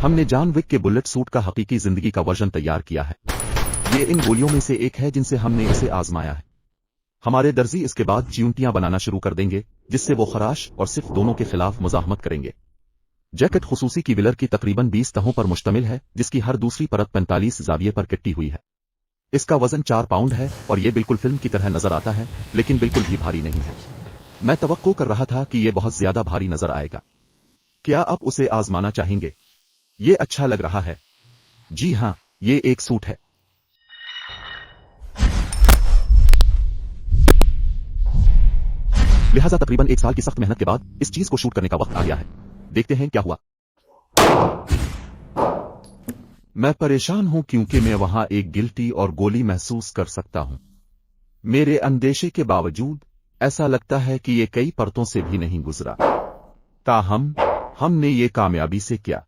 हमने John Wick के bullet suit का हकीकी जिंदगी का वर्जन तैयार किया है। ये इन गोलियों में से एक है जिनसे हमने इसे आजमाया है। हमारे दर्जी इसके बाद च्यूंटियां बनाना शुरू कर देंगे, जिससे वो खराश और सिर्फ दोनों के खिलाफ मुजाहमत करेंगे। जैकेट खुसूसी की विलर की तकरीबन 20 तहों पर मुश्तमिल है, जिसकी हर दूसरी परत 45 जाविये पर कट्टी हुई है। इसका वजन 4 पाउंड है और ये बिल्कुल फिल्म की तरह नजर आता है, लेकिन बिल्कुल भी भारी नहीं है। मैं तवक्को कर रहा था कि ये बहुत ज्यादा भारी नजर आएगा। क्या आप उसे आजमाना चाहेंगे? ये अच्छा लग रहा है। जी हाँ, ये एक सूट है। लिहाजा तकरीबन 1 साल की सख्त मेहनत के बाद इस चीज को शूट करने का वक्त आ गया है। देखते हैं क्या हुआ। मैं परेशान हूं क्योंकि मैं वहां एक गिल्टी और गोली महसूस कर सकता हूं। मेरे अंदेशे के बावजूद ऐसा लगता है कि ये कई परतों से भी नहीं गुजरा। ताहम हमने ये कामयाबी से किया।